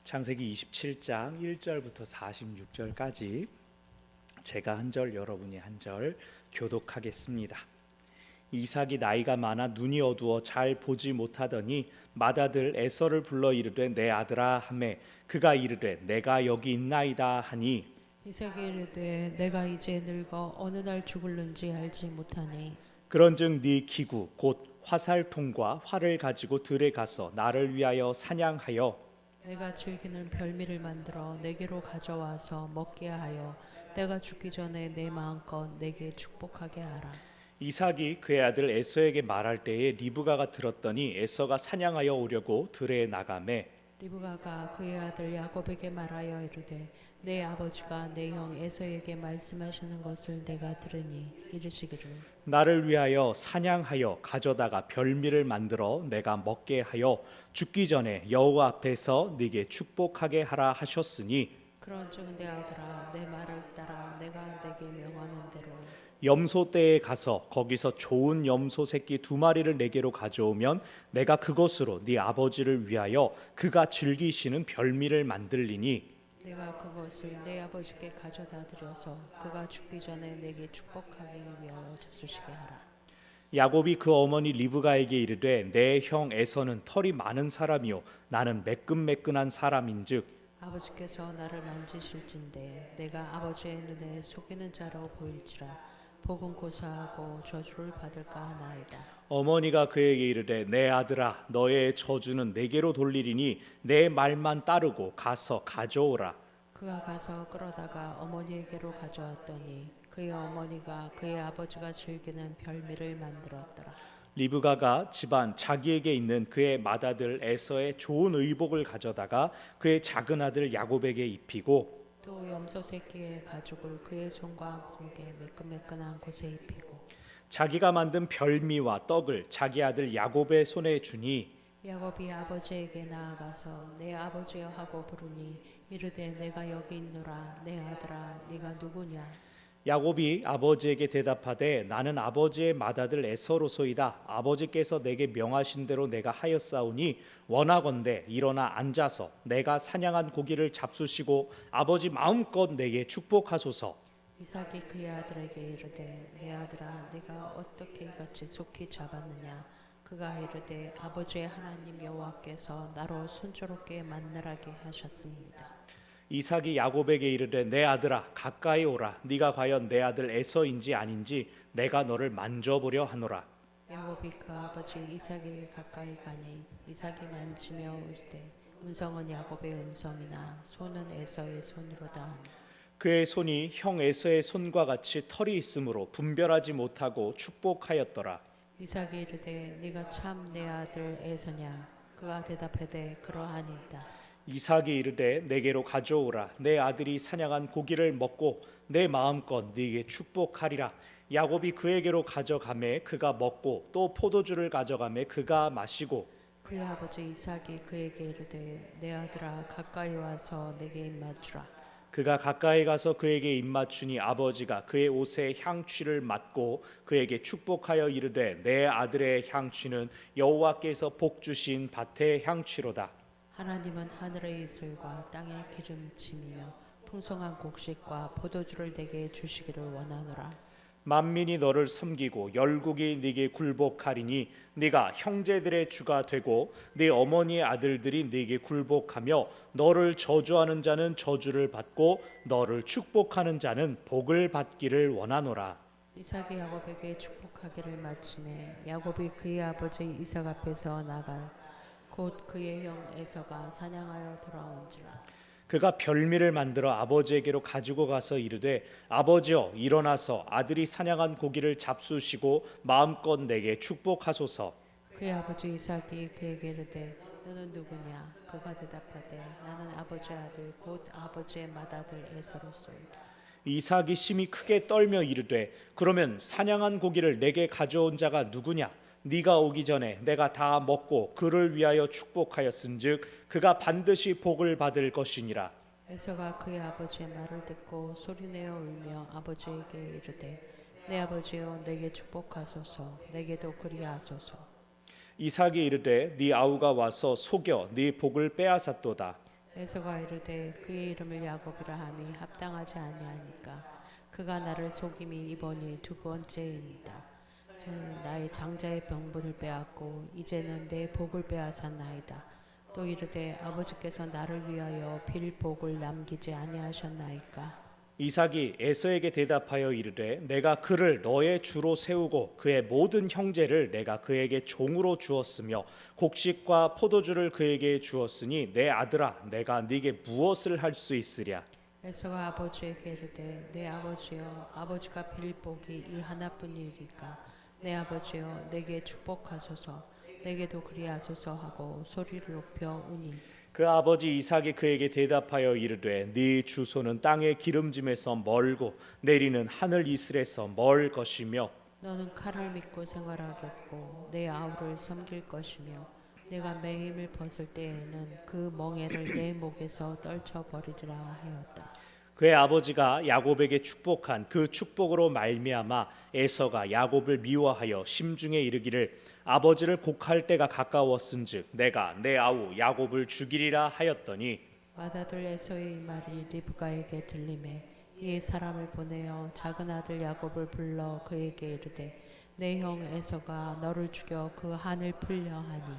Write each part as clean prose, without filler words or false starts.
창세기 27장 1절부터 46절까지 제가 한 절 여러분이 한 절 교독하겠습니다. 이삭이 나이가 많아 눈이 어두워 잘 보지 못하더니 맏아들 에서를 불러 이르되 내 아들아 하매 그가 이르되 내가 여기 있나이다 하니 이삭이 이르되 내가 이제 늙어 어느 날 죽을는지 알지 못하니 그런즉 네 기구 곧 화살통과 활을 가지고 들에 가서 나를 위하여 사냥하여 내가 즐기는 별미를 만들어 내게로 가져와서 먹게 하여 내가 죽기 전에 내 마음껏 내게 축복하게 하라. 이삭이 그의 아들 에서에게 말할 때에 리브가가 들었더니 에서가 사냥하여 오려고 들에 나가매 리브가가 그의 아들 야곱에게 말하여 이르되 내 아버지가 내 형 에서에게 말씀하시는 것을 내가 들으니 이르시기를 나를 위하여 사냥하여 가져다가 별미를 만들어 내가 먹게 하여 죽기 전에 여호와 앞에서 네게 축복하게 하라 하셨으니 그런즉 내 아들아 내 말을 따라 내가 내게 명하는 대로 염소 떼에 가서 거기서 좋은 염소 새끼 2마리를 내게로 가져오면 내가 그것으로 네 아버지를 위하여 그가 즐기시는 별미를 만들리니 내가 그것을 내 아버지께 가져다 드려서 그가 죽기 전에 내게 축복하기 위하여 잡수시게 하라. 야곱이 그 어머니 리브가에게 이르되 내 형 에서는 털이 많은 사람이요 나는 매끈매끈한 사람인즉 아버지께서 나를 만지실진데 내가 아버지의 눈에 속이는 자로 보일지라 복은 고사하고 저주를 받을까 하나이다. 어머니가 그에게 이르되 내 아들아 너의 저주는 내게로 돌리리니 내 말만 따르고 가서 가져오라. 그가 가서 끌어다가 어머니에게로 가져왔더니 그의 어머니가 그의 아버지가 즐기는 별미를 만들었더라. 리브가가 집안 자기에게 있는 그의 맏아들 에서의 좋은 의복을 가져다가 그의 작은 아들 야곱에게 입히고 또 염소 새끼의 가죽을 그의 손과 손에 매끈매끈한 곳에 입히고 자기가 만든 별미와 떡을 자기 아들 야곱의 손에 주니 야곱이 아버지에게 나아가서 내 아버지여 하고 부르니 이르되 내가 여기 있노라. 내 아들아 네가 누구냐. 야곱이 아버지에게 대답하되 나는 아버지의 맏아들 에서로소이다. 아버지께서 내게 명하신 대로 내가 하였사오니 원하건대 일어나 앉아서 내가 사냥한 고기를 잡수시고 아버지 마음껏 내게 축복하소서. 이삭이 그의 아들에게 이르되 내 아들아 네가 어떻게 이같이 속히 잡았느냐. 그가 이르되 아버지의 하나님 여호와께서 나로 순조롭게 만나라게 하셨습니다. 이삭이 야곱에게 이르되 내 아들아 가까이 오라. 네가 과연 내 아들 에서인지 아닌지 내가 너를 만져보려 하노라. 야곱이 그 아버지 이삭에게 가까이 가니 이삭이 만지며 울되 음성은 야곱의 음성이나 손은 에서의 손으로다. 그의 손이 형 에서의 손과 같이 털이 있으므로 분별하지 못하고 축복하였더라. 이삭이 이르되 네가 참 내 아들 에서냐. 그가 대답하되 그러하니이다. 이삭이 이르되 내게로 가져오라. 내 아들이 사냥한 고기를 먹고 내 마음껏 네게 축복하리라. 야곱이 그에게로 가져가매 그가 먹고 또 포도주를 가져가매 그가 마시고 그의 아버지 이삭이 그에게 이르되 내 아들아 가까이 와서 내게 입맞추라. 그가 가까이 가서 그에게 입맞추니 아버지가 그의 옷에 향취를 맡고 그에게 축복하여 이르되 내 아들의 향취는 여호와께서 복 주신 밭의 향취로다. 하나님은 하늘의 이슬과 땅의 기름짐이며 풍성한 곡식과 포도주를 내게 주시기를 원하노라. 만민이 너를 섬기고 열국이 네게 굴복하리니 네가 형제들의 주가 되고 네 어머니의 아들들이 네게 굴복하며 너를 저주하는 자는 저주를 받고 너를 축복하는 자는 복을 받기를 원하노라. 이삭이 야곱에게 축복하기를 마치매 야곱이 그의 아버지 이삭 앞에서 나가 곧 그의 형 에서가 사냥하여 돌아온지라. 그가 별미를 만들어 아버지에게로 가지고 가서 이르되 아버지여 일어나서 아들이 사냥한 고기를 잡수시고 마음껏 내게 축복하소서. 그의 아버지 이삭이 그에게 이르되 너는 누구냐. 그가 대답하되 나는 아버지의 아들 곧 아버지의 맏아들 에서로소이다. 이삭이 심히 크게 떨며 이르되 그러면 사냥한 고기를 내게 가져온 자가 누구냐. 네가 오기 전에 내가 다 먹고 그를 위하여 축복하였은즉 그가 반드시 복을 받을 것이니라. 에서가 그의 아버지의 말을 듣고 소리내어 울며 아버지에게 이르되 내 아버지여 내게 축복하소서. 내게도 그리하소서. 이삭이 이르되 네 아우가 와서 속여 네 복을 빼앗았도다. 에서가 이르되 그의 이름을 야곱이라 함이 합당하지 아니하니까 그가 나를 속임이 이번이 두 번째이니라. 저는 나의 장자의 병분을 빼앗고 이제는 내 복을 빼앗았나이다. 또 이르되 아버지께서 나를 위하여 빌 복을 남기지 아니하셨나이까. 이삭이 에서에게 대답하여 이르되 내가 그를 너의 주로 세우고 그의 모든 형제를 내가 그에게 종으로 주었으며 곡식과 포도주를 그에게 주었으니 내 아들아 내가 네게 무엇을 할 수 있으랴. 에서가 아버지에게 이르되 내 아버지여 아버지가 빌 복이 이 하나뿐이리까. 내 아버지여 내게 축복하소서. 내게도 그리하소서 하고 소리를 높여 우니 그 아버지 이삭이 그에게 대답하여 이르되 네 주소는 땅의 기름짐에서 멀고 내리는 하늘 이슬에서 멀 것이며 너는 칼을 믿고 생활하겠고 내 아우를 섬길 것이며 내가 맹임을 벗을 때에는 그 멍에를 내 목에서 떨쳐버리리라 하였다. 그의 아버지가 야곱에게 축복한 그 축복으로 말미암아 에서가 야곱을 미워하여 심중에 이르기를 아버지를 곡할 때가 가까웠은즉 내가 내 아우 야곱을 죽이리라 하였더니 맏아들 에서의 말이 리브가에게 들리매 이에 사람을 보내어 작은 아들 야곱을 불러 그에게 이르되 내 형 에서가 너를 죽여 그 한을 풀려 하니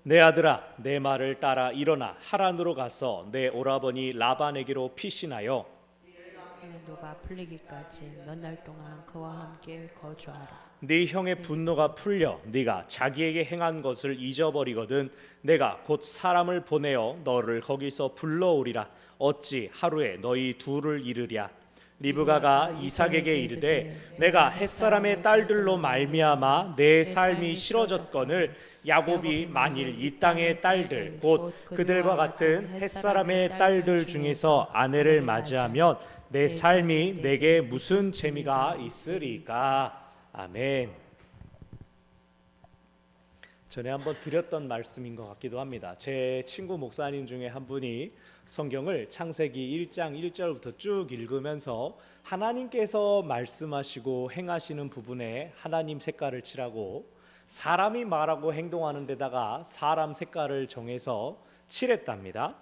내 아들아 내 말을 따라 일어나 하란으로 가서 내 오라버니 라반에게로 피신하여 그는 너가 풀리기까지 몇 날 동안 그와 함께 거주하라. 네 형의 분노가 풀려 네가 자기에게 행한 것을 잊어버리거든 내가 곧 사람을 보내어 너를 거기서 불러오리라. 어찌 하루에 너희 둘을 이르랴. 리브가가 이삭에게 이르되 내가 햇사람의 딸들로 말미암아 내 삶이 싫어졌거늘 야곱이 만일 이 땅의 딸들 곧 그들과 같은 햇사람의 딸들 중에서 아내를 맞이하면 내 삶이 내게 무슨 재미가 있으리까. 아멘. 전에 한번 드렸던 말씀인 것 같기도 합니다. 제 친구 목사님 중에 한 분이 성경을 창세기 1장 1절부터 쭉 읽으면서 하나님께서 말씀하시고 행하시는 부분에 하나님 색깔을 칠하고 사람이 말하고 행동하는 데다가 사람 색깔을 정해서 칠했답니다.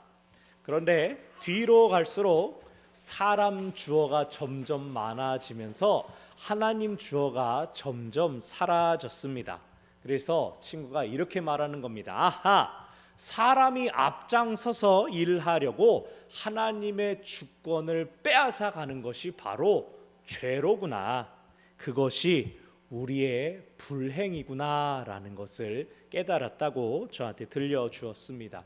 그런데 뒤로 갈수록 사람 주어가 점점 많아지면서 하나님 주어가 점점 사라졌습니다. 그래서 친구가 이렇게 말하는 겁니다. 아하, 사람이 앞장서서 일하려고 하나님의 주권을 빼앗아 가는 것이 바로 죄로구나. 그것이 우리의 불행이구나 라는 것을 깨달았다고 저한테 들려주었습니다.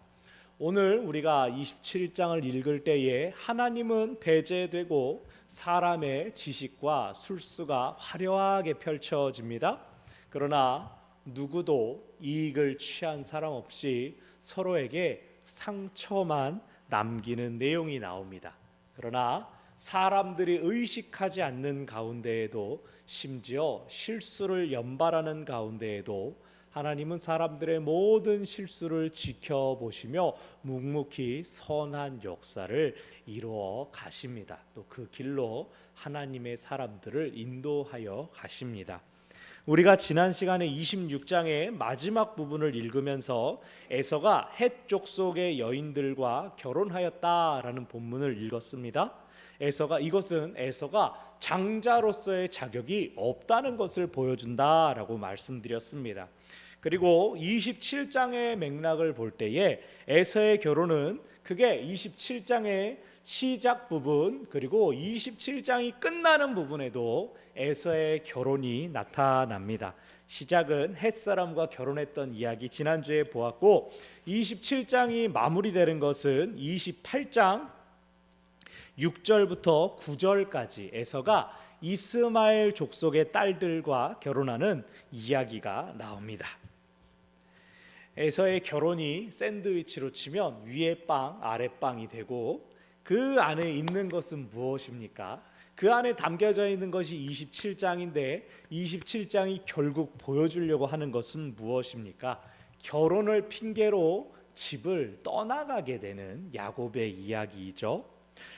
오늘 우리가 27장을 읽을 때에 하나님은 배제되고 사람의 지식과 술수가 화려하게 펼쳐집니다. 그러나 누구도 이익을 취한 사람 없이 서로에게 상처만 남기는 내용이 나옵니다. 그러나 사람들이 의식하지 않는 가운데에도 심지어 실수를 연발하는 가운데에도 하나님은 사람들의 모든 실수를 지켜보시며 묵묵히 선한 역사를 이루어 가십니다. 또 그 길로 하나님의 사람들을 인도하여 가십니다. 우리가 지난 시간에 26장의 마지막 부분을 읽으면서 에서가 헷 족속의 여인들과 결혼하였다라는 본문을 읽었습니다. 이것은 에서가 장자로서의 자격이 없다는 것을 보여준다라고 말씀드렸습니다. 그리고 27장의 맥락을 볼 때에 에서의 결혼은 그게 27장의 시작 부분 그리고 27장이 끝나는 부분에도 에서의 결혼이 나타납니다. 시작은 햇사람과 결혼했던 이야기 지난주에 보았고 27장이 마무리되는 것은 28장 6절부터 9절까지 에서가 이스마엘 족속의 딸들과 결혼하는 이야기가 나옵니다. 에서의 결혼이 샌드위치로 치면 위에 빵 아래 빵이 되고 그 안에 있는 것은 무엇입니까? 그 안에 담겨져 있는 것이 27장인데 27장이 결국 보여주려고 하는 것은 무엇입니까? 결혼을 핑계로 집을 떠나가게 되는 야곱의 이야기이죠.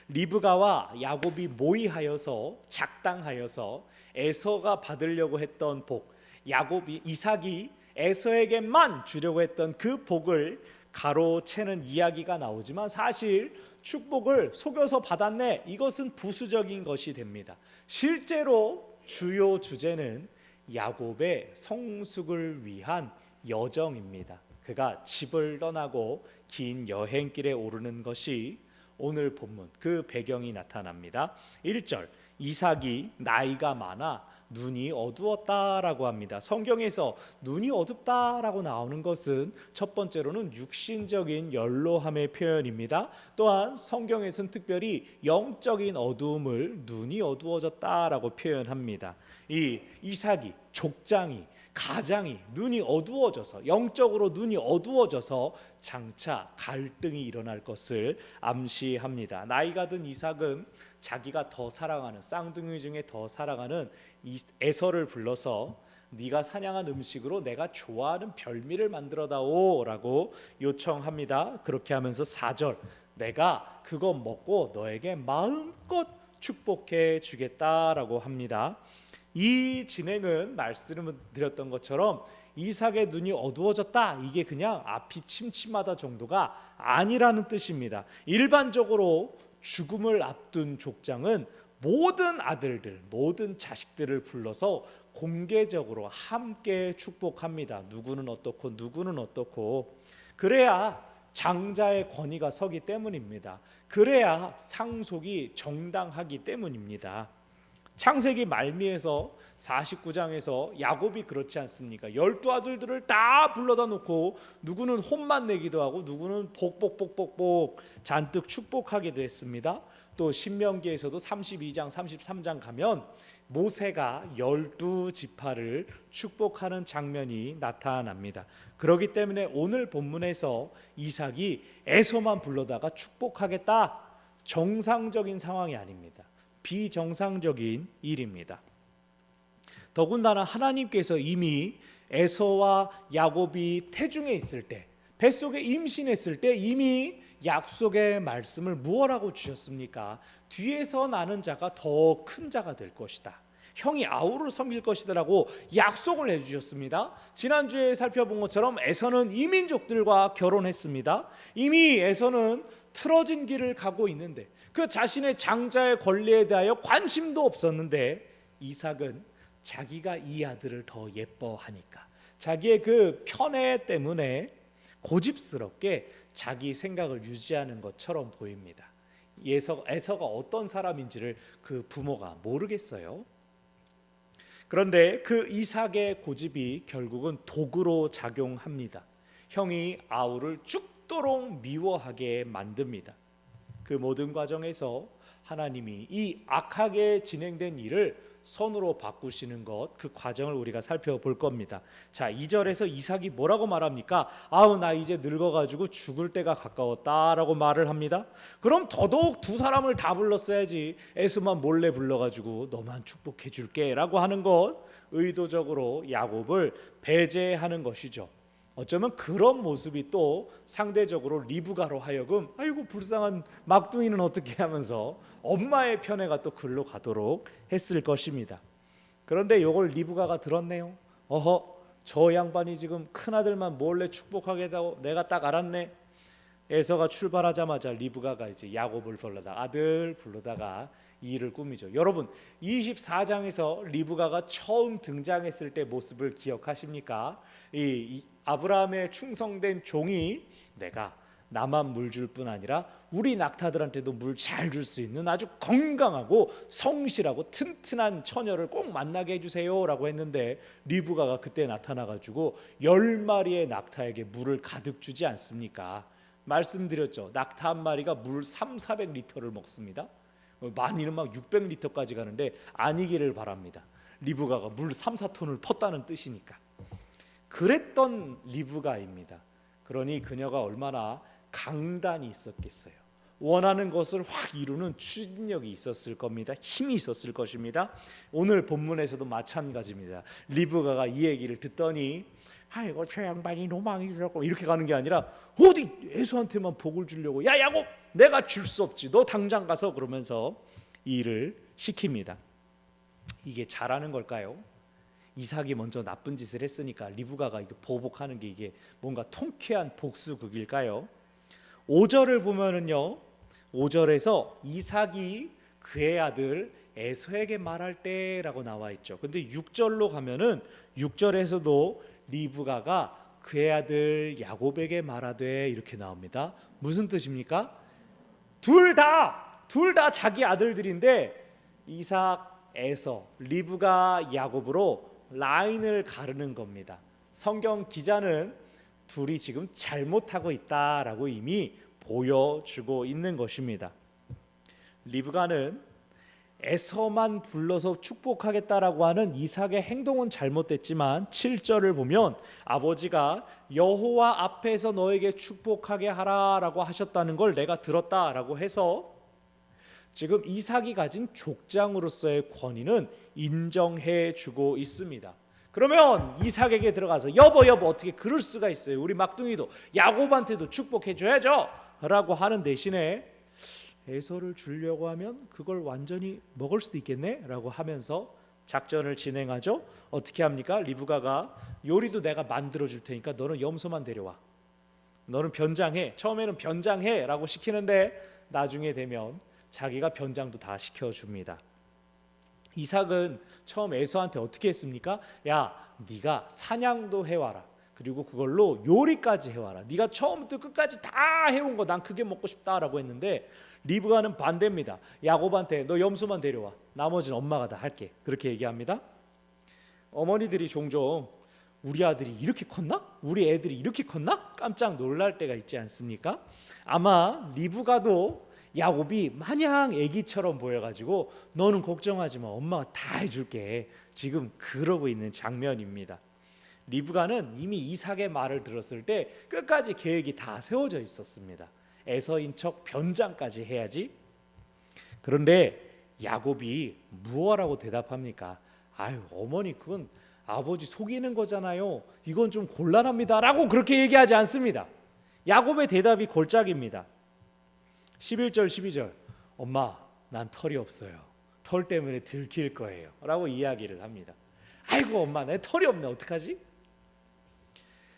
리브가와 야곱이 모의하여서 작당하여서 에서가 받으려고 했던 복, 이삭이 에서에게만 주려고 했던 그 복을 가로채는 이야기가 나오지만 사실 축복을 속여서 받았네, 이것은 부수적인 것이 됩니다. 실제로 주요 주제는 야곱의 성숙을 위한 여정입니다. 그가 집을 떠나고 긴 여행길에 오르는 것이 오늘 본문 그 배경이 나타납니다. 1절, 이삭이 나이가 많아 눈이 어두웠다라고 합니다. 성경에서 눈이 어둡다라고 나오는 것은 첫 번째로는 육신적인 연로함의 표현입니다. 또한 성경에서는 특별히 영적인 어두움을 눈이 어두워졌다라고 표현합니다. 이 이삭이, 족장이, 가장이 눈이 어두워져서, 영적으로 눈이 어두워져서 장차 갈등이 일어날 것을 암시합니다. 나이가 든 이삭은 자기가 더 사랑하는, 쌍둥이 중에 더 사랑하는 에서를 불러서 네가 사냥한 음식으로 내가 좋아하는 별미를 만들어다오 라고 요청합니다. 그렇게 하면서 4절, 내가 그거 먹고 너에게 마음껏 축복해 주겠다라고 합니다. 이 진행은 말씀드렸던 것처럼 이삭의 눈이 어두워졌다, 이게 그냥 앞이 침침하다 정도가 아니라는 뜻입니다. 일반적으로 죽음을 앞둔 족장은 모든 아들들, 모든 자식들을 불러서 공개적으로 함께 축복합니다. 누구는 어떻고 누구는 어떻고. 그래야 장자의 권위가 서기 때문입니다. 그래야 상속이 정당하기 때문입니다. 창세기 말미에서 49장에서 야곱이 그렇지 않습니까? 12아들들을 다 불러다 놓고 누구는 혼만 내기도 하고 누구는 복복복복복 잔뜩 축복하기도 했습니다. 또 신명기에서도 32장 33장 가면 모세가 12지파를 축복하는 장면이 나타납니다. 그렇기 때문에 오늘 본문에서 이삭이 에서만 불러다가 축복하겠다, 정상적인 상황이 아닙니다. 비정상적인 일입니다. 더군다나 하나님께서 이미 에서와 야곱이 태중에 있을 때, 뱃속에 임신했을 때 이미 약속의 말씀을 무엇라고 주셨습니까? 뒤에서 나는 자가 더 큰 자가 될 것이다, 형이 아우를 섬길 것이다라고 약속을 해주셨습니다. 지난주에 살펴본 것처럼 에서는 이민족들과 결혼했습니다. 이미 에서는 틀어진 길을 가고 있는데 그 자신의 장자의 권리에 대하여 관심도 없었는데 이삭은 자기가 이 아들을 더 예뻐하니까 자기의 그 편애 때문에 고집스럽게 자기 생각을 유지하는 것처럼 보입니다. 에서가 어떤 사람인지를 그 부모가 모르겠어요. 그런데 그 이삭의 고집이 결국은 독으로 작용합니다. 형이 아우를 죽도록 미워하게 만듭니다. 그 모든 과정에서 하나님이 이 악하게 진행된 일을 선으로 바꾸시는 것, 그 과정을 우리가 살펴볼 겁니다. 자, 2절에서 이삭이 뭐라고 말합니까? 아우, 나 이제 늙어가지고 죽을 때가 가까웠다라고 말을 합니다. 그럼 더더욱 두 사람을 다 불렀어야지. 에서만 몰래 불러가지고 너만 축복해 줄게 라고 하는 것, 의도적으로 야곱을 배제하는 것이죠. 어쩌면 그런 모습이 또 상대적으로 리브가로 하여금 아이고 불쌍한 막둥이는 어떻게 하면서 엄마의 편애가 또 글로 가도록 했을 것입니다. 그런데 이걸 리브가가 들었네요. 어허, 저 양반이 지금 큰아들만 몰래 축복하겠다고 내가 딱 알았네. 에서가 출발하자마자 리브가가 이제 야곱을 불러다가 아들 불러다가 이 일을 꾸미죠. 여러분 24장에서 리브가가 처음 등장했을 때 모습을 기억하십니까? 이 아브라함의 충성된 종이 내가 나만 물 줄 뿐 아니라 우리 낙타들한테도 물 잘 줄 수 있는 아주 건강하고 성실하고 튼튼한 처녀를 꼭 만나게 해주세요 라고 했는데 리브가가 그때 나타나가지고 10마리의 낙타에게 물을 가득 주지 않습니까? 말씀드렸죠. 낙타 한 마리가 물 300~400리터를 먹습니다. 많이는 막 600리터까지 가는데 아니기를 바랍니다. 리브가가 물 3~4톤을 펐다는 뜻이니까. 그랬던 리브가입니다. 그러니 그녀가 얼마나 강단이 있었겠어요. 원하는 것을 확 이루는 추진력이 있었을 겁니다. 힘이 있었을 것입니다. 오늘 본문에서도 마찬가지입니다. 리브가가 이 얘기를 듣더니 아이고 저 양반이 로망이 있었고 이렇게 가는 게 아니라 어디 에서한테만 복을 주려고, 야 야곱 내가 줄 수 없지, 너 당장 가서, 그러면서 이 일을 시킵니다. 이게 잘하는 걸까요? 이삭이 먼저 나쁜 짓을 했으니까 리브가가 이게 보복하는 게 이게 뭔가 통쾌한 복수극일까요? 5절을 보면은요, 5절에서 이삭이 그의 아들 에서에게 말할 때라고 나와 있죠. 근데 6절로 가면은 6절에서도 리브가가 그의 아들 야곱에게 말하되 이렇게 나옵니다. 무슨 뜻입니까? 둘 다 자기 아들들인데 이삭, 에서, 리브가 야곱으로 라인을 가르는 겁니다. 성경 기자는 둘이 지금 잘못하고 있다라고 이미 보여주고 있는 것입니다. 리브가는 에서만 불러서 축복하겠다라고 하는 이삭의 행동은 잘못됐지만 7절을 보면 아버지가 여호와 앞에서 너에게 축복하게 하라라고 하셨다는 걸 내가 들었다라고 해서 지금 이삭이 가진 족장으로서의 권위는 인정해 주고 있습니다. 그러면 이삭에게 들어가서 여보 어떻게 그럴 수가 있어요? 우리 막둥이도 야곱한테도 축복해 줘야죠 라고 하는 대신에 에서를 주려고 하면 그걸 완전히 먹을 수도 있겠네 라고 하면서 작전을 진행하죠. 어떻게 합니까? 리브가가 요리도 내가 만들어 줄 테니까 너는 염소만 데려와, 너는 변장해. 처음에는 변장해 라고 시키는데 나중에 되면 자기가 변장도 다 시켜줍니다. 이삭은 처음 에서한테 어떻게 했습니까? 야, 네가 사냥도 해와라, 그리고 그걸로 요리까지 해와라. 네가 처음부터 끝까지 다 해온 거 난 그게 먹고 싶다라고 했는데 리브가는 반대입니다. 야곱한테 너 염소만 데려와, 나머지는 엄마가 다 할게, 그렇게 얘기합니다. 어머니들이 종종 우리 아들이 이렇게 컸나? 우리 애들이 이렇게 컸나? 깜짝 놀랄 때가 있지 않습니까? 아마 리브가도 야곱이 마냥 애기처럼 보여가지고 너는 걱정하지 마, 엄마가 다 해줄게, 지금 그러고 있는 장면입니다. 리브가는 이미 이삭의 말을 들었을 때 끝까지 계획이 다 세워져 있었습니다. 에서인 척 변장까지 해야지. 그런데 야곱이 무엇라고 대답합니까? 아유 어머니, 그건 아버지 속이는 거잖아요, 이건 좀 곤란합니다 라고 그렇게 얘기하지 않습니다. 야곱의 대답이 골짝입니다. 11절 12절 엄마 난 털이 없어요, 털 때문에 들킬 거예요 라고 이야기를 합니다. 아이고 엄마 내 털이 없네, 어떡하지?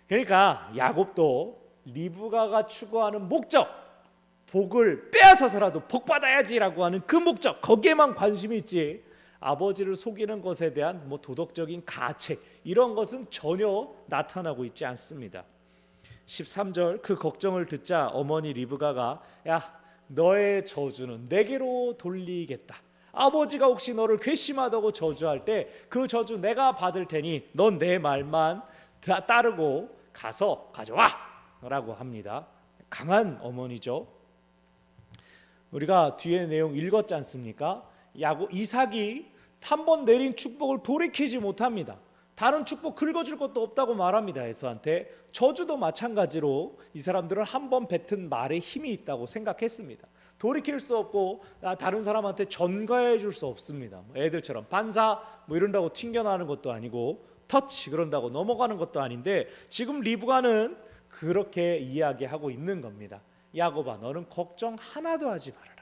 그러니까 야곱도 리브가가 추구하는 목적, 복을 빼앗아서라도 복 받아야지라고 하는 그 목적, 거기에만 관심이 있지 아버지를 속이는 것에 대한 도덕적인 가책 이런 것은 전혀 나타나고 있지 않습니다. 13절 그 걱정을 듣자 어머니 리브가가 야, 너의 저주는 내게로 돌리겠다, 아버지가 혹시 너를 괘씸하다고 저주할 때 그 저주 내가 받을 테니 넌 내 말만 따르고 가서 가져와 라고 합니다. 강한 어머니죠. 우리가 뒤에 내용 읽었지 않습니까? 이삭이 한 번 내린 축복을 돌이키지 못합니다. 다른 축복 긁어줄 것도 없다고 말합니다. 에서한테. 저주도 마찬가지로 이 사람들은 한 번 뱉은 말에 힘이 있다고 생각했습니다. 돌이킬 수 없고 다른 사람한테 전가해 줄 수 없습니다. 애들처럼 반사 이런다고 튕겨나는 것도 아니고 터치 그런다고 넘어가는 것도 아닌데 지금 리브가는 그렇게 이야기하고 있는 겁니다. 야곱아, 너는 걱정 하나도 하지 말아라.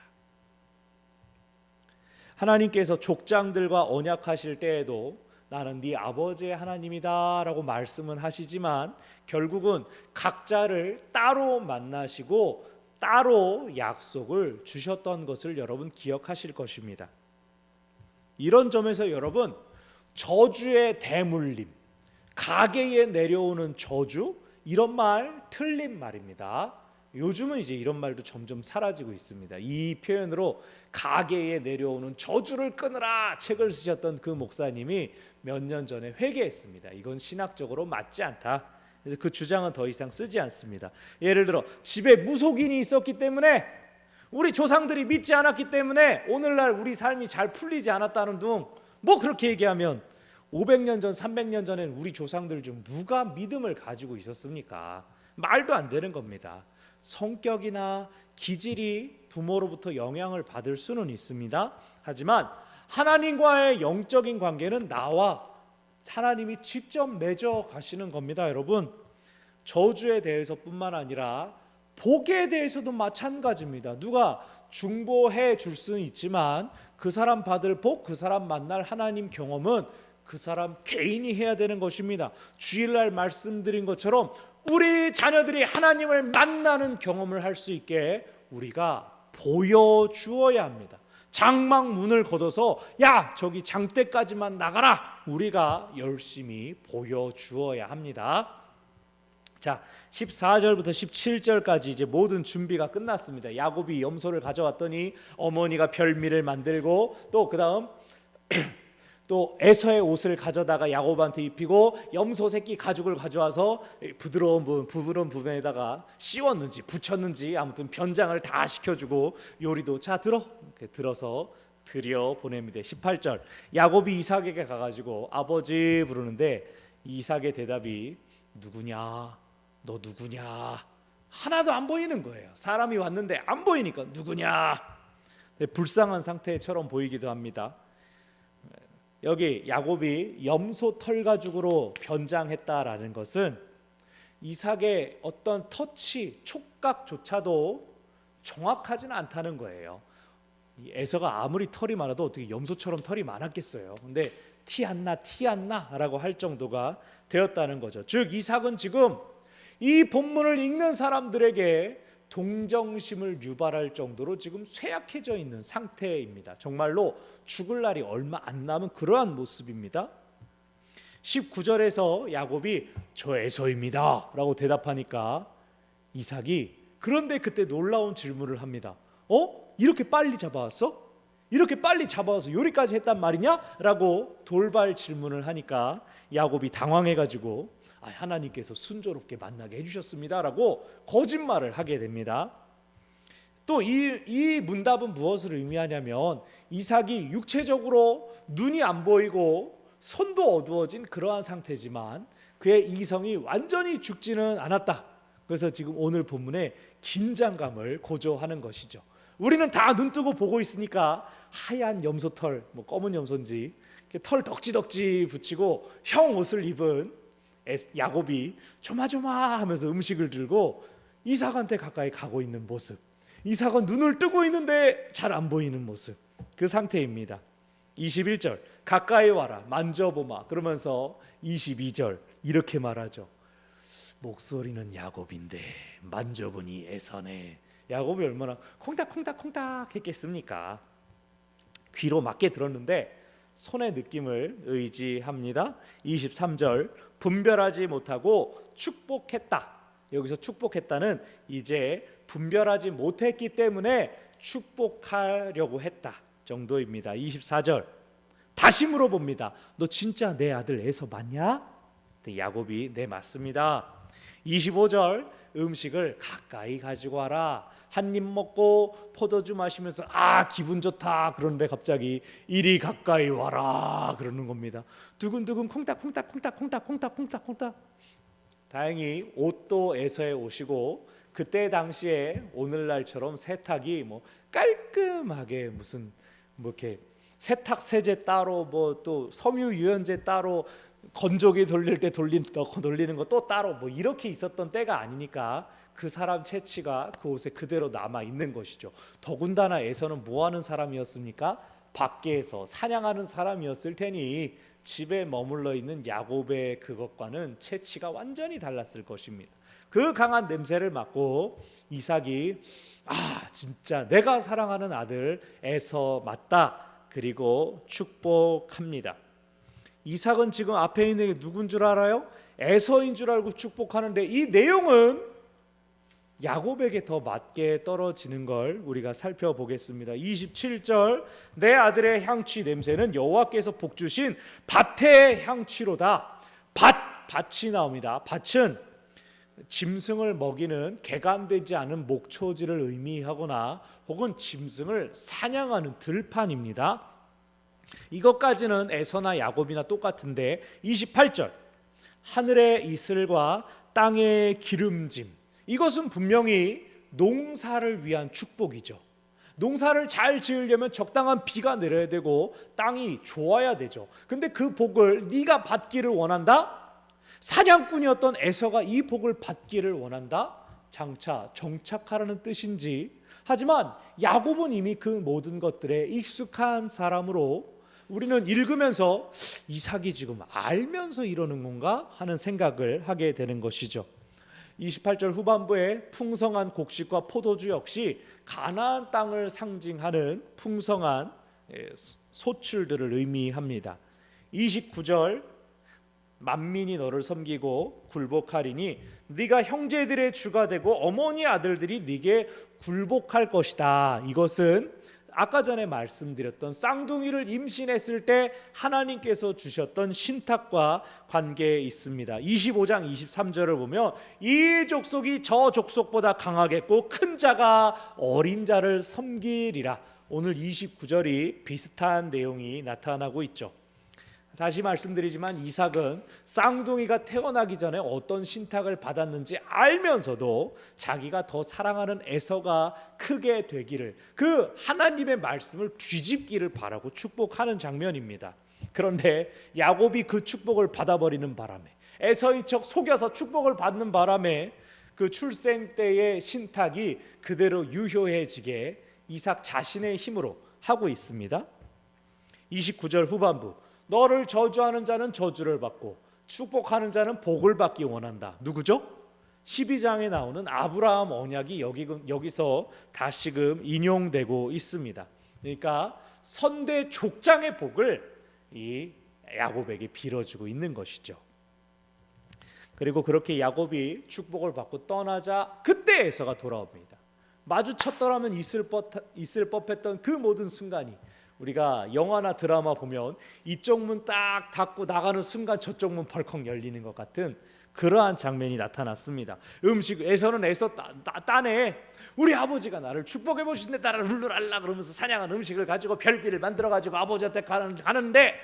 하나님께서 족장들과 언약하실 때에도 나는 네 아버지의 하나님이다 라고 말씀은 하시지만 결국은 각자를 따로 만나시고 따로 약속을 주셨던 것을 여러분 기억하실 것입니다. 이런 점에서 여러분, 저주의 대물림, 가계에 내려오는 저주, 이런 말 틀린 말입니다. 요즘은 이제 이런 말도 점점 사라지고 있습니다. 이 표현으로 가계에 내려오는 저주를 끊으라 책을 쓰셨던 그 목사님이 몇 년 전에 회개했습니다. 이건 신학적으로 맞지 않다. 그래서 그 주장은 더 이상 쓰지 않습니다. 예를 들어 집에 무속인이 있었기 때문에, 우리 조상들이 믿지 않았기 때문에 오늘날 우리 삶이 잘 풀리지 않았다는 둥, 그렇게 얘기하면 500년 전 300년 전엔 우리 조상들 중 누가 믿음을 가지고 있었습니까? 말도 안 되는 겁니다. 성격이나 기질이 부모로부터 영향을 받을 수는 있습니다. 하지만 하나님과의 영적인 관계는 나와 하나님이 직접 맺어 가시는 겁니다. 여러분, 저주에 대해서뿐만 아니라 복에 대해서도 마찬가지입니다. 누가 중보해 줄 수는 있지만 그 사람 받을 복, 그 사람 만날 하나님 경험은 그 사람 개인이 해야 되는 것입니다. 주일날 말씀드린 것처럼 우리 자녀들이 하나님을 만나는 경험을 할 수 있게 우리가 보여주어야 합니다. 장막문을 걷어서 야 저기 장대까지만 나가라, 우리가 열심히 보여주어야 합니다. 자, 14절부터 17절까지 이제 모든 준비가 끝났습니다. 야곱이 염소를 가져왔더니 어머니가 별미를 만들고 또 그다음 또 에서의 옷을 가져다가 야곱한테 입히고 염소 새끼 가죽을 가져와서 부드러운 부분에다가 씌웠는지 붙였는지 아무튼 변장을 다 시켜주고 요리도 자 들어서 들여 보냅니다. 18절 야곱이 이삭에게 가가지고 아버지 부르는데 이삭의 대답이 누구냐, 너 누구냐, 하나도 안 보이는 거예요. 사람이 왔는데 안 보이니까 누구냐, 불쌍한 상태처럼 보이기도 합니다. 여기 야곱이 염소 털 가죽으로 변장했다라는 것은 이삭의 어떤 터치, 촉각조차도 정확하지는 않다는 거예요. 에서가 아무리 털이 많아도 어떻게 염소처럼 털이 많았겠어요. 근데 티 안 나 라고 할 정도가 되었다는 거죠. 즉 이삭은 지금 이 본문을 읽는 사람들에게 동정심을 유발할 정도로 지금 쇠약해져 있는 상태입니다. 정말로 죽을 날이 얼마 안 남은 그러한 모습입니다. 19절에서 야곱이 저 에서입니다 라고 대답하니까 이삭이 그런데 그때 놀라운 질문을 합니다. 이렇게 빨리 잡아왔어? 이렇게 빨리 잡아와서 요리까지 했단 말이냐? 라고 돌발 질문을 하니까 야곱이 당황해가지고 하나님께서 순조롭게 만나게 해주셨습니다 라고 거짓말을 하게 됩니다. 또 이 문답은 무엇을 의미하냐면 이삭이 육체적으로 눈이 안 보이고 손도 어두워진 그러한 상태지만 그의 이성이 완전히 죽지는 않았다. 그래서 지금 오늘 본문에 긴장감을 고조하는 것이죠. 우리는 다 눈 뜨고 보고 있으니까 하얀 염소털, 검은 염소인지 털 덕지덕지 붙이고 형 옷을 입은 야곱이 조마조마하면서 음식을 들고 이삭한테 가까이 가고 있는 모습, 이삭은 눈을 뜨고 있는데 잘 안 보이는 모습, 그 상태입니다. 21절 가까이 와라 만져보마 그러면서 22절 이렇게 말하죠. 목소리는 야곱인데 만져보니 에서네. 야곱이 얼마나 콩닥콩닥콩닥 했겠습니까? 귀로 맞게 들었는데 손의 느낌을 의지합니다. 23절 분별하지 못하고 축복했다. 여기서 축복했다는 이제 분별하지 못했기 때문에 축복하려고 했다 정도입니다. 24절 다시 물어봅니다. 너 진짜 내 아들 에서 맞냐? 야곱이 네 맞습니다. 25절 음식을 가까이 가지고 와라. 한 입 먹고 포도주 마시면서 기분 좋다 그러는데 갑자기 이리 가까이 와라 그러는 겁니다. 두근두근 콩닥콩닥콩닥콩닥콩닥콩닥콩닥. 다행히 옷도 에서에 오시고 그때 당시에 오늘날처럼 세탁이 깔끔하게 무슨 이렇게 세탁 세제 따로 또 섬유 유연제 따로 건조기 돌릴 때 돌리는 거 또 따로 이렇게 있었던 때가 아니니까 그 사람 체취가 그 옷에 그대로 남아 있는 것이죠. 더군다나 에서는 뭐 하는 사람이었습니까? 밖에서 사냥하는 사람이었을 테니 집에 머물러 있는 야곱의 그것과는 체취가 완전히 달랐을 것입니다. 그 강한 냄새를 맡고 이삭이 진짜 내가 사랑하는 아들 에서 맞다. 그리고 축복합니다. 이삭은 지금 앞에 있는 게 누군 줄 알아요? 에서인 줄 알고 축복하는데 이 내용은 야곱에게 더 맞게 떨어지는 걸 우리가 살펴보겠습니다. 27절 내 아들의 향취 냄새는 여호와께서 복주신 밭의 향취로다. 밭이 나옵니다. 밭은 짐승을 먹이는 개간되지 않은 목초지를 의미하거나 혹은 짐승을 사냥하는 들판입니다. 이것까지는 에서나 야곱이나 똑같은데 28절 하늘의 이슬과 땅의 기름짐, 이것은 분명히 농사를 위한 축복이죠. 농사를 잘 지으려면 적당한 비가 내려야 되고 땅이 좋아야 되죠. 근데 그 복을 네가 받기를 원한다? 사냥꾼이었던 에서가 이 복을 받기를 원한다? 장차 정착하라는 뜻인지. 하지만 야곱은 이미 그 모든 것들에 익숙한 사람으로 우리는 읽으면서 이삭이 지금 알면서 이러는 건가 하는 생각을 하게 되는 것이죠. 28절 후반부에 풍성한 곡식과 포도주 역시 가나안 땅을 상징하는 풍성한 소출들을 의미합니다. 29절 만민이 너를 섬기고 굴복하리니 네가 형제들의 주가 되고 어머니 아들들이 네게 굴복할 것이다. 이것은 아까 전에 말씀드렸던 쌍둥이를 임신했을 때 하나님께서 주셨던 신탁과 관계에 있습니다. 25장 23절을 보면 이 족속이 저 족속보다 강하겠고 큰 자가 어린 자를 섬기리라. 오늘 29절이 비슷한 내용이 나타나고 있죠. 다시 말씀드리지만 이삭은 쌍둥이가 태어나기 전에 어떤 신탁을 받았는지 알면서도 자기가 더 사랑하는 에서가 크게 되기를, 그 하나님의 말씀을 뒤집기를 바라고 축복하는 장면입니다. 그런데 야곱이 그 축복을 받아버리는 바람에, 에서의 척 속여서 축복을 받는 바람에 그 출생 때의 신탁이 그대로 유효해지게 이삭 자신의 힘으로 하고 있습니다. 29절 후반부, 너를 저주하는 자는 저주를 받고 축복하는 자는 복을 받기 원한다. 누구죠? 12장에 나오는 아브라함 언약이 여기서 다시금 인용되고 있습니다. 그러니까 선대 족장의 복을 이 야곱에게 빌어주고 있는 것이죠. 그리고 그렇게 야곱이 축복을 받고 떠나자 그때 에서가 돌아옵니다. 마주쳤더라면 있을 법했던 그 모든 순간이, 우리가 영화나 드라마 보면 이쪽 문 딱 닫고 나가는 순간 저쪽 문 벌컥 열리는 것 같은 그러한 장면이 나타났습니다. 에서는 에서 딴에 우리 아버지가 나를 축복해 보신데 나를 룰루랄라 그러면서 사냥한 음식을 가지고 별비를 만들어 가지고 아버지한테 가는데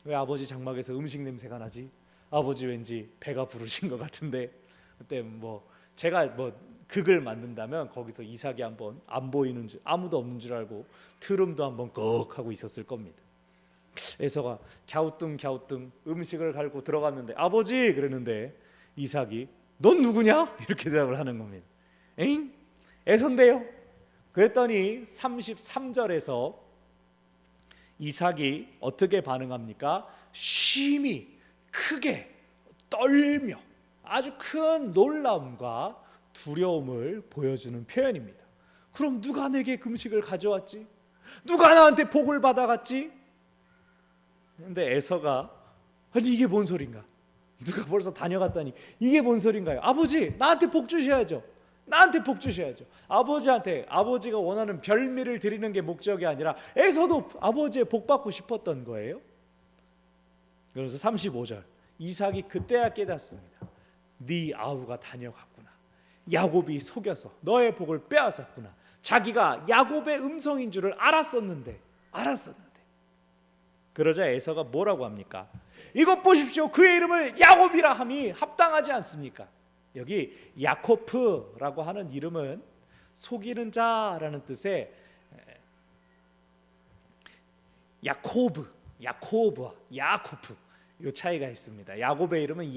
왜 아버지 장막에서 음식 냄새가 나지? 아버지 왠지 배가 부르신 것 같은데. 그때 제가 극을 만든다면 거기서 이삭이 한번 안 보이는 줄, 아무도 없는 줄 알고 트름도 한번 꺽 하고 있었을 겁니다. 에서가 갸우뚱 음식을 갈고 들어갔는데 아버지 그러는데 이삭이 넌 누구냐? 이렇게 대답을 하는 겁니다. 에잉? 에서인데요. 그랬더니 33절에서 이삭이 어떻게 반응합니까? 심히 크게 떨며 아주 큰 놀라움과 두려움을 보여주는 표현입니다. 그럼 누가 내게 금식을 가져왔지? 누가 나한테 복을 받아갔지? 그런데 에서가 아니 이게 뭔 소린가? 누가 벌써 다녀갔다니 이게 뭔 소린가요? 아버지 나한테 복 주셔야죠. 나한테 복 주셔야죠. 아버지가 원하는 별미를 드리는 게 목적이 아니라 에서도 아버지의 복 받고 싶었던 거예요. 그래서 35절 이삭이 그때야 깨닫습니다. 네 아우가 다녀갔구나. 야곱이 속여서 너의 복을 빼앗았구나. 자기가 야곱의 음성인 줄을 알았었는데 그러자 에서가 뭐라고 합니까? 이것 보십시오. 그의 이름을 야곱이라 함이 합당하지 않습니까? 여기 야코프라고 하는 이름은 속이는 자라는 뜻의 야코브와 야코프 이 차이가 있습니다. 야곱의 이름은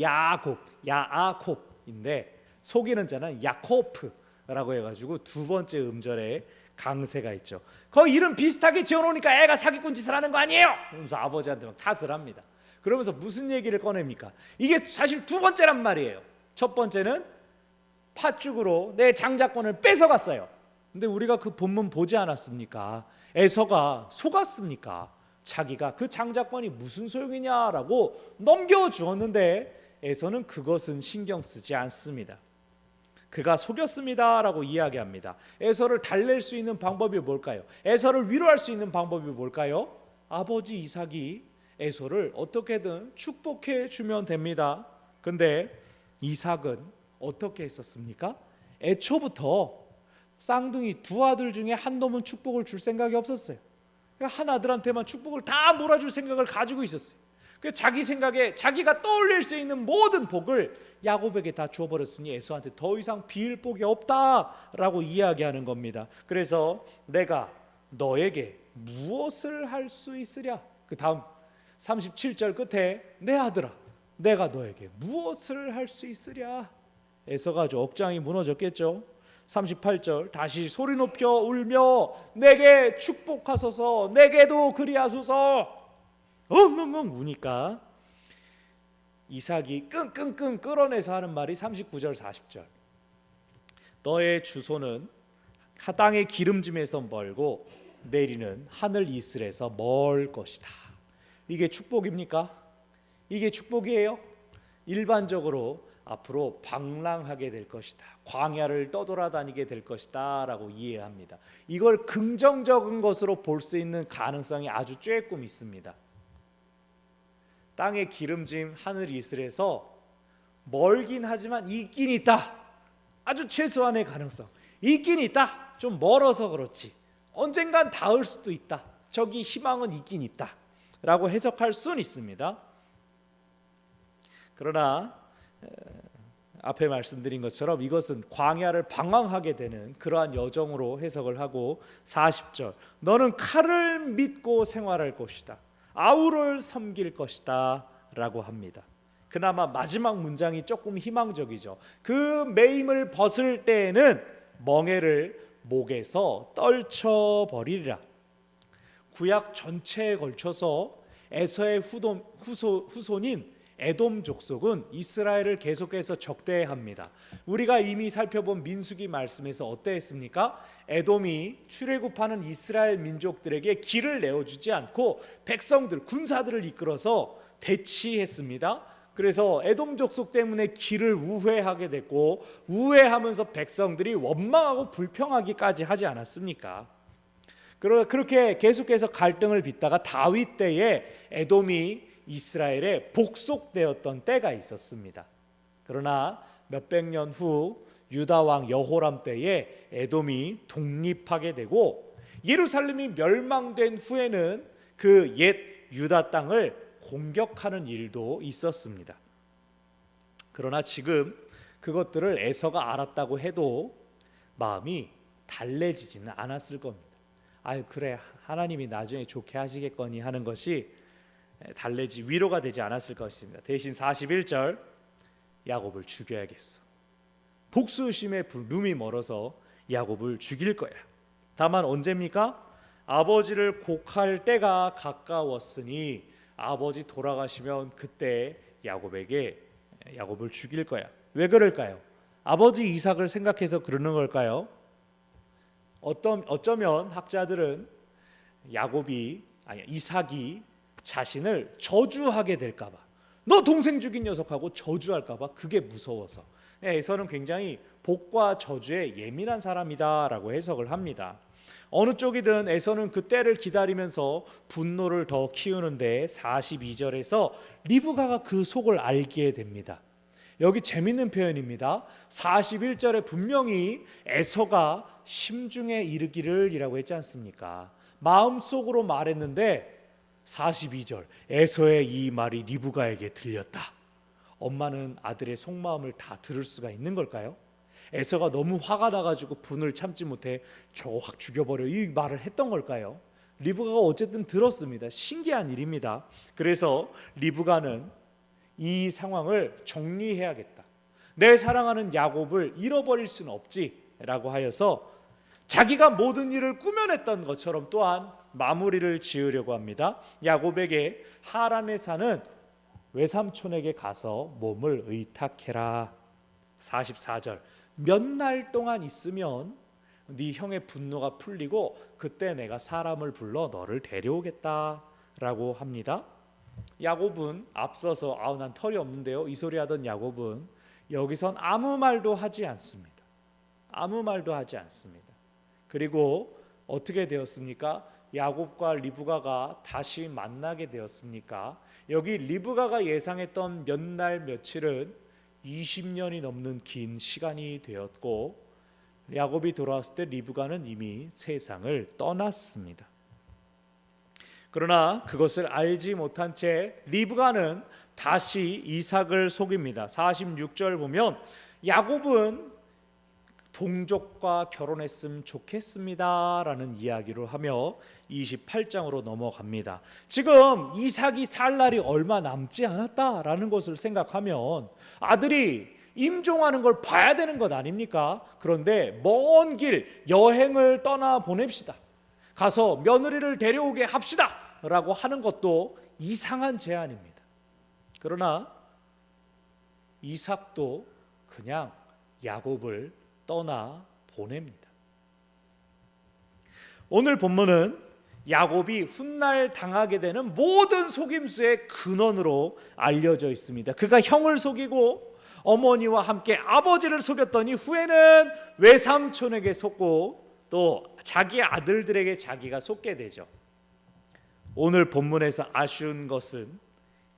야아콥인데 속이는 자는 야코프라고 해가지고 두 번째 음절에 강세가 있죠. 그 이름 비슷하게 지어놓으니까 애가 사기꾼 짓을 하는 거 아니에요? 그러면서 아버지한테 막 탓을 합니다. 그러면서 무슨 얘기를 꺼냅니까? 이게 사실 두 번째란 말이에요. 첫 번째는 팥죽으로 내 장자권을 뺏어갔어요. 근데 우리가 그 본문 보지 않았습니까? 에서가 속았습니까? 자기가 그 장자권이 무슨 소용이냐라고 넘겨주었는데 에서는 그것은 신경 쓰지 않습니다. 그가 속였습니다라고 이야기합니다. 에서를 달랠 수 있는 방법이 뭘까요? 에서를 위로할 수 있는 방법이 뭘까요? 아버지 이삭이 에서를 어떻게든 축복해 주면 됩니다. 근데 이삭은 어떻게 했었습니까? 애초부터 쌍둥이 두 아들 중에 한 놈은 축복을 줄 생각이 없었어요. 한 아들한테만 축복을 다 몰아줄 생각을 가지고 있었어요. 그래서 자기 생각에 자기가 떠올릴 수 있는 모든 복을 야곱에게 다 주어버렸으니 에서한테 더 이상 빌 복이 없다라고 이야기하는 겁니다. 그래서 내가 너에게 무엇을 할 수 있으랴? 그 다음 37절 끝에 내 아들아 내가 너에게 무엇을 할 수 있으랴? 에서가 아주 억장이 무너졌겠죠. 38절 다시 소리 높여 울며 내게 축복하소서 내게도 그리하소서. 엉엉엉 우니까 이삭이 끙끙끙 끌어내서 하는 말이 39절 40절. 너의 주소는 땅의 기름짐에서 멀고 내리는 하늘 이슬에서 멀 것이다. 이게 축복입니까? 이게 축복이에요? 일반적으로 앞으로 방랑하게 될 것이다, 광야를 떠돌아다니게 될 것이다 라고 이해합니다. 이걸 긍정적인 것으로 볼 수 있는 가능성이 아주 쬐끔 있습니다. 땅의 기름짐 하늘 이슬에서 멀긴 하지만 있긴 있다. 아주 최소한의 가능성 있긴 있다. 좀 멀어서 그렇지 언젠간 닿을 수도 있다. 저기 희망은 있긴 있다 라고 해석할 수는 있습니다. 그러나 앞에 말씀드린 것처럼 이것은 광야를 방황하게 되는 그러한 여정으로 해석을 하고 40절 너는 칼을 믿고 생활할 것이다. 아우를 섬길 것이다 라고 합니다. 그나마 마지막 문장이 조금 희망적이죠. 그 매임을 벗을 때에는 멍에를 목에서 떨쳐버리리라. 구약 전체에 걸쳐서 에서의 후손인 에돔 족속은 이스라엘을 계속해서 적대합니다. 우리가 이미 살펴본 민수기 말씀에서 어떠했습니까? 에돔이 출애굽하는 이스라엘 민족들에게 길을 내어주지 않고 백성들, 군사들을 이끌어서 대치했습니다. 그래서 에돔 족속 때문에 길을 우회하게 됐고 우회하면서 백성들이 원망하고 불평하기까지 하지 않았습니까? 그렇게 계속해서 갈등을 빚다가 다윗 때에 에돔이 이스라엘에 복속되었던 때가 있었습니다. 그러나 몇백 년 후 유다 왕 여호람 때에 에돔이 독립하게 되고 예루살렘이 멸망된 후에는 그 옛 유다 땅을 공격하는 일도 있었습니다. 그러나 지금 그것들을 에서가 알았다고 해도 마음이 달래지지는 않았을 겁니다. 아유 그래 하나님이 나중에 좋게 하시겠거니 하는 것이 달래지 위로가 되지 않았을 것입니다. 대신 41절 야곱을 죽여야겠어. 복수심에 눈이 멀어서 야곱을 죽일 거야. 다만 언제입니까? 아버지를 곡할 때가 가까웠으니 아버지 돌아가시면 그때 야곱을 죽일 거야. 왜 그럴까요? 아버지 이삭을 생각해서 그러는 걸까요? 어쩌면 학자들은 이삭이 자신을 저주하게 될까봐, 너 동생 죽인 녀석하고 저주할까봐 그게 무서워서 에서는 굉장히 복과 저주에 예민한 사람이다라고 해석을 합니다. 어느 쪽이든 에서는 그 때를 기다리면서 분노를 더 키우는데 42절에서 리브가가 그 속을 알게 됩니다. 여기 재밌는 표현입니다. 41절에 분명히 에서가 심중에 이르기를 이라고 했지 않습니까? 마음속으로 말했는데 42절 에서의 이 말이 리브가에게 들렸다. 엄마는 아들의 속마음을 다 들을 수가 있는 걸까요? 에서가 너무 화가 나가지고 분을 참지 못해 저거 확 죽여버려 이 말을 했던 걸까요? 리브가가 어쨌든 들었습니다. 신기한 일입니다. 그래서 리브가는 이 상황을 정리해야겠다. 내 사랑하는 야곱을 잃어버릴 수는 없지라고 하여서 자기가 모든 일을 꾸며냈던 것처럼 또한 마무리를 지으려고 합니다. 야곱에게 하란에 사는 외삼촌에게 가서 몸을 의탁해라. 44절 몇 날 동안 있으면 네 형의 분노가 풀리고 그때 내가 사람을 불러 너를 데려오겠다 라고 합니다. 야곱은 앞서서 난 털이 없는데요 이 소리 하던 야곱은 여기선 아무 말도 하지 않습니다. 아무 말도 하지 않습니다. 그리고 어떻게 되었습니까? 야곱과 리브가가 다시 만나게 되었습니까? 여기 리브가가 예상했던 몇 날 며칠은 20년이 넘는 긴 시간이 되었고 야곱이 돌아왔을 때 리브가는 이미 세상을 떠났습니다. 그러나 그것을 알지 못한 채 리브가는 다시 이삭을 속입니다. 46절 보면 야곱은 동족과 결혼했으면 좋겠습니다 라는 이야기를 하며 28장으로 넘어갑니다. 지금 이삭이 살 날이 얼마 남지 않았다라는 것을 생각하면 아들이 임종하는 걸 봐야 되는 것 아닙니까? 그런데 먼 길 여행을 떠나 보냅시다. 가서 며느리를 데려오게 합시다 라고 하는 것도 이상한 제안입니다. 그러나 이삭도 그냥 야곱을 떠나 보냅니다. 오늘 본문은 야곱이 훗날 당하게 되는 모든 속임수의 근원으로 알려져 있습니다. 그가 형을 속이고 어머니와 함께 아버지를 속였더니 후에는 외삼촌에게 속고 또 자기 아들들에게 자기가 속게 되죠. 오늘 본문에서 아쉬운 것은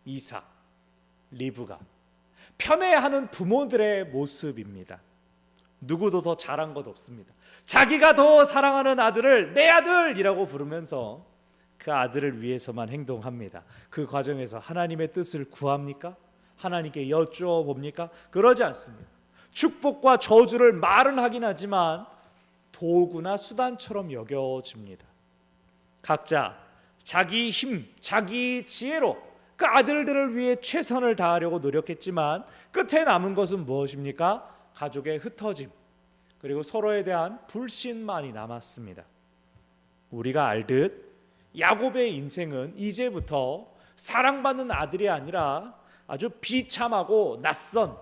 이삭, 리브가 편애하는 부모들의 모습입니다. 누구도 더 잘한 것 없습니다. 자기가 더 사랑하는 아들을 내 아들이라고 부르면서 그 아들을 위해서만 행동합니다. 그 과정에서 하나님의 뜻을 구합니까? 하나님께 여쭈어봅니까? 그러지 않습니다. 축복과 저주를 말은 하긴 하지만 도구나 수단처럼 여겨집니다. 각자 자기 힘, 자기 지혜로 그 아들들을 위해 최선을 다하려고 노력했지만 끝에 남은 것은 무엇입니까? 가족의 흩어짐, 그리고 서로에 대한 불신만이 남았습니다. 우리가 알듯 야곱의 인생은 이제부터 사랑받는 아들이 아니라 아주 비참하고 낯선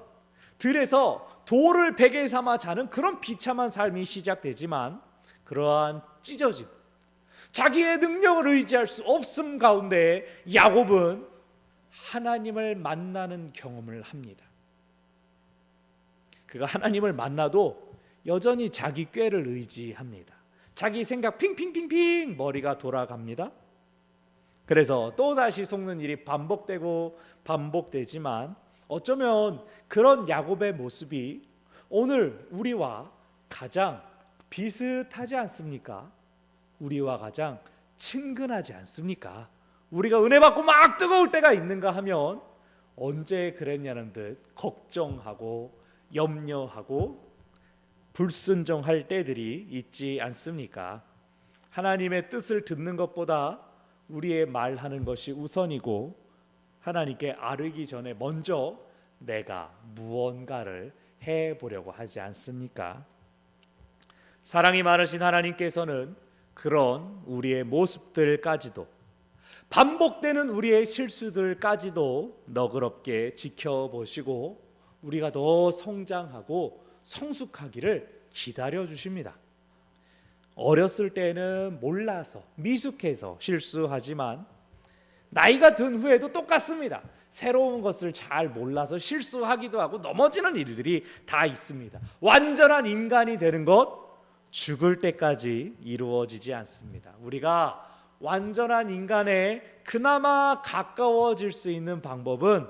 들에서 돌을 베개 삼아 자는 그런 비참한 삶이 시작되지만, 그러한 찢어짐, 자기의 능력을 의지할 수 없음 가운데 야곱은 하나님을 만나는 경험을 합니다. 그가 하나님을 만나도 여전히 자기 꾀를 의지합니다. 자기 생각 핑핑핑핑 머리가 돌아갑니다. 그래서 또다시 속는 일이 반복되고 반복되지만 어쩌면 그런 야곱의 모습이 오늘 우리와 가장 비슷하지 않습니까? 우리와 가장 친근하지 않습니까? 우리가 은혜 받고 막 뜨거울 때가 있는가 하면 언제 그랬냐는 듯 걱정하고 염려하고 불순종할 때들이 있지 않습니까? 하나님의 뜻을 듣는 것보다 우리의 말하는 것이 우선이고 하나님께 아뢰기 전에 먼저 내가 무언가를 해보려고 하지 않습니까? 사랑이 많으신 하나님께서는 그런 우리의 모습들까지도, 반복되는 우리의 실수들까지도 너그럽게 지켜보시고 우리가 더 성장하고 성숙하기를 기다려 주십니다. 어렸을 때는 몰라서 미숙해서 실수하지만 나이가 든 후에도 똑같습니다. 새로운 것을 잘 몰라서 실수하기도 하고 넘어지는 일들이 다 있습니다. 완전한 인간이 되는 것 죽을 때까지 이루어지지 않습니다. 우리가 완전한 인간에 그나마 가까워질 수 있는 방법은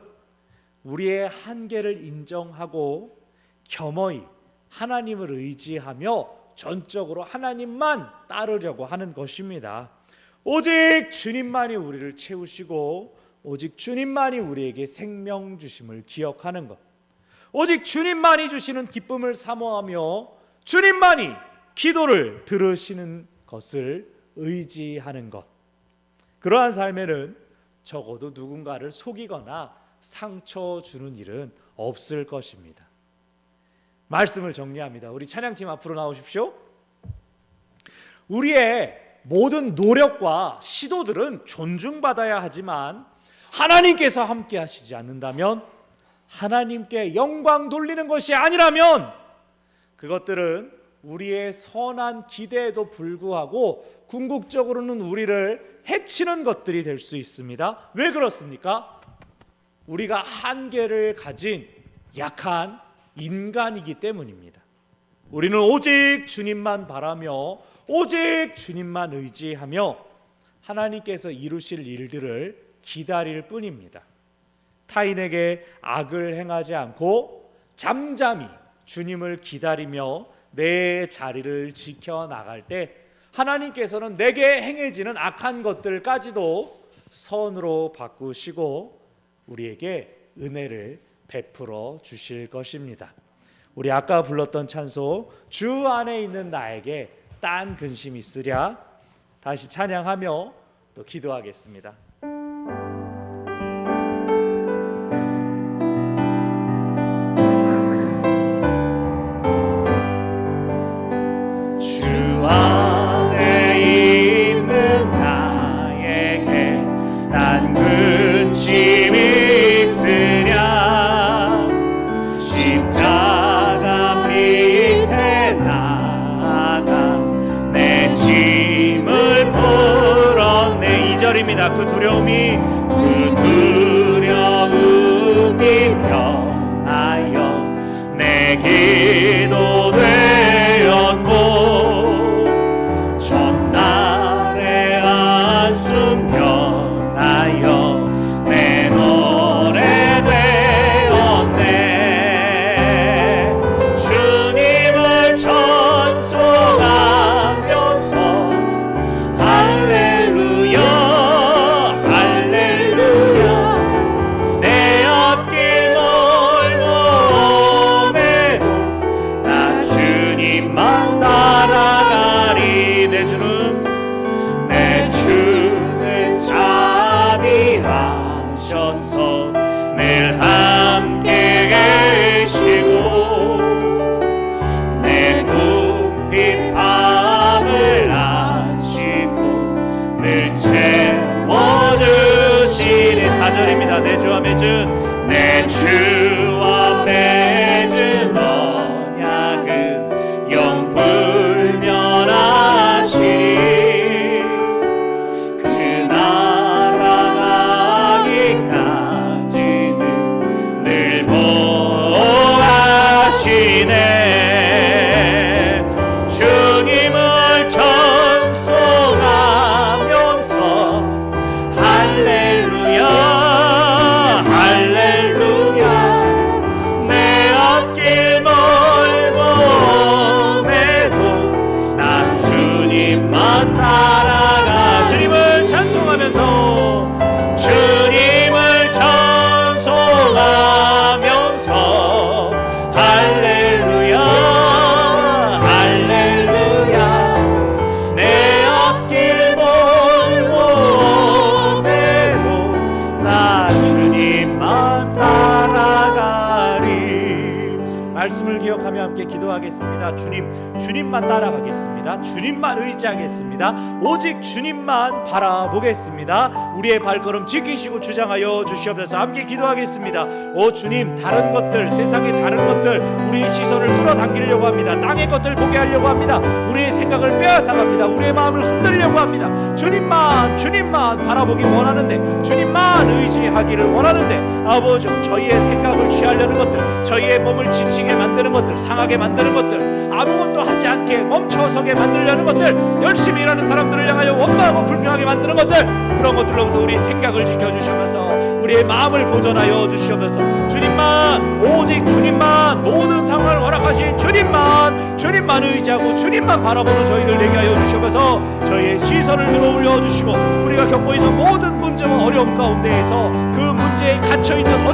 우리의 한계를 인정하고 겸허히 하나님을 의지하며 전적으로 하나님만 따르려고 하는 것입니다. 오직 주님만이 우리를 채우시고 오직 주님만이 우리에게 생명 주심을 기억하는 것, 오직 주님만이 주시는 기쁨을 사모하며 주님만이 기도를 들으시는 것을 의지하는 것, 그러한 삶에는 적어도 누군가를 속이거나 상처 주는 일은 없을 것입니다. 말씀을 정리합니다. 우리 찬양팀 앞으로 나오십시오. 우리의 모든 노력과 시도들은 존중받아야 하지만 하나님께서 함께 하시지 않는다면, 하나님께 영광 돌리는 것이 아니라면 그것들은 우리의 선한 기대에도 불구하고 궁극적으로는 우리를 해치는 것들이 될 수 있습니다. 왜 그렇습니까? 우리가 한계를 가진 약한 인간이기 때문입니다. 우리는 오직 주님만 바라며 오직 주님만 의지하며 하나님께서 이루실 일들을 기다릴 뿐입니다. 타인에게 악을 행하지 않고 잠잠히 주님을 기다리며 내 자리를 지켜나갈 때 하나님께서는 내게 행해지는 악한 것들까지도 선으로 바꾸시고 우리에게 은혜를 베풀어 주실 것입니다. 우리 아까 불렀던 찬송 주 안에 있는 나에게 딴 근심 있으랴 다시 찬양하며 또 기도하겠습니다. 주 안에 있는 나에게 딴 십자가 밑에 나가 내 짐을 풀었네. 2절입니다. 그 두려움이 변하여 내 기도 되었고 첫날의 한숨 변하여 내 노래 되었네. 주님을 찬송하면서 할렐루야 할렐루야. 내 앞길 멀고 험해도 나 주님만 따라가리. 내 주는 자비하셔서 늘 함께 계시고 내 궁핍 밤을 아시고 늘 채워주시니. 4절입니다. 내 주와 맺은 언약은 영불변하시니. 그 날아가기까지는 늘 보호하시네. 주님을 찬송하면서 할렐루야 할렐루야. 내 앞길 멀고 험해도 나 주님만 따라가. 주님을 찬송하면서 할렐루야 할렐루야. 내 앞길 멀고 험해도 나 주님만 따라가리. 말씀을 기억하며 함께 기도하겠습니다. 주님만 따라가겠습니다. 주님만 의지하겠습니다. 오직 주님만 바라보겠습니다. 우리의 발걸음 지키시고 주장하여 주시옵소서. 함께 기도하겠습니다. 오 주님, 다른 것들, 세상의 다른 것들 우리의 시선을 끌어당기려고 합니다. 땅의 것들 보게 하려고 합니다. 우리의 생각을 빼앗아갑니다. 우리의 마음을 흔들려고 합니다. 주님만 바라보기 원하는데, 주님만 의지하기를 원하는데, 아버지 저희의 생각을 취하려는 것들, 저희의 몸을 지치게 만드는 것들, 상하게 만드는 것들, 아무것도 하지 않게 멈춰서게 만들려는 것들, 열심히 일하는 사람들을 향하여 원망하고 불평하게 만드는 것들, 그런 것들로부터 우리 생각을 지켜주시면서 우리의 마음을 보존하여 주시옵소서. 주님만, 오직 주님만, 모든 상황을 허락하신 주님만 의지하고 주님만 바라보는 저희들 되게 하여 주시옵소서. 저희의 시선을 들어 올려 주시고 우리가 겪고 있는 모든 문제와 어려움 가운데에서 그 문제에 갇혀있는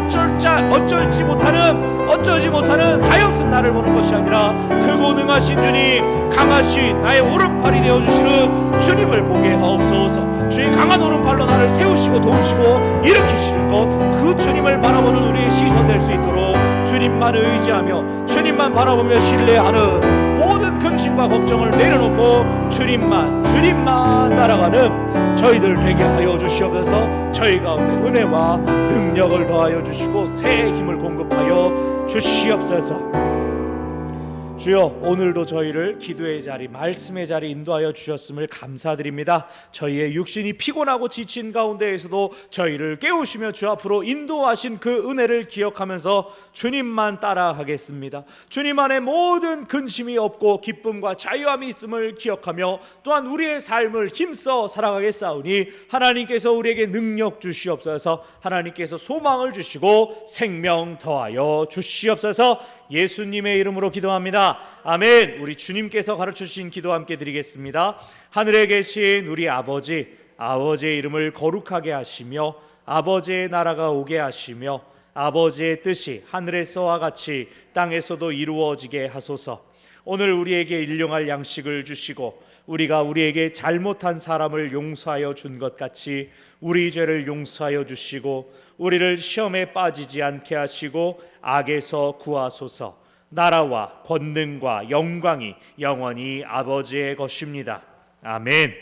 어쩔지 못하는 가엾은 나를 보는 것이 아니라 크고 능하신 주님, 강하신 나의 오른팔이 되어주시는 주님을 보게 하옵소서. 주의 강한 오른팔로 나를 세우시고 도우시고 일으키시는 것, 그 주님을 바라보는 우리의 시선 될 수 있도록 주님만 의지하며 주님만 바라보며 신뢰하는 모든 근심과 걱정을 내려놓고 주님만 따라가는 저희들 되게 하여 주시옵소서. 저희 가운데 은혜와 능력을 더하여 주시고 새 힘을 공급하여 주시옵소서. 주여, 오늘도 저희를 기도의 자리, 말씀의 자리 인도하여 주셨음을 감사드립니다. 저희의 육신이 피곤하고 지친 가운데에서도 저희를 깨우시며 주 앞으로 인도하신 그 은혜를 기억하면서 주님만 따라가겠습니다. 주님 안에 모든 근심이 없고 기쁨과 자유함이 있음을 기억하며 또한 우리의 삶을 힘써 살아가겠사오니 하나님께서 우리에게 능력 주시옵소서. 하나님께서 소망을 주시고 생명 더하여 주시옵소서. 예수님의 이름으로 기도합니다. 아멘. 우리 주님께서 가르쳐 주신 기도 함께 드리겠습니다. 하늘에 계신 우리 아버지의 이름을 거룩하게 하시며 아버지의 나라가 오게 하시며 아버지의 뜻이 하늘에서와 같이 땅에서도 이루어지게 하소서. 오늘 우리에게 일용할 양식을 주시고 우리가 우리에게 잘못한 사람을 용서하여 준 것 같이 우리 죄를 용서하여 주시고 우리를 시험에 빠지지 않게 하시고 악에서 구하소서. 나라와 권능과 영광이 영원히 아버지의 것입니다. 아멘.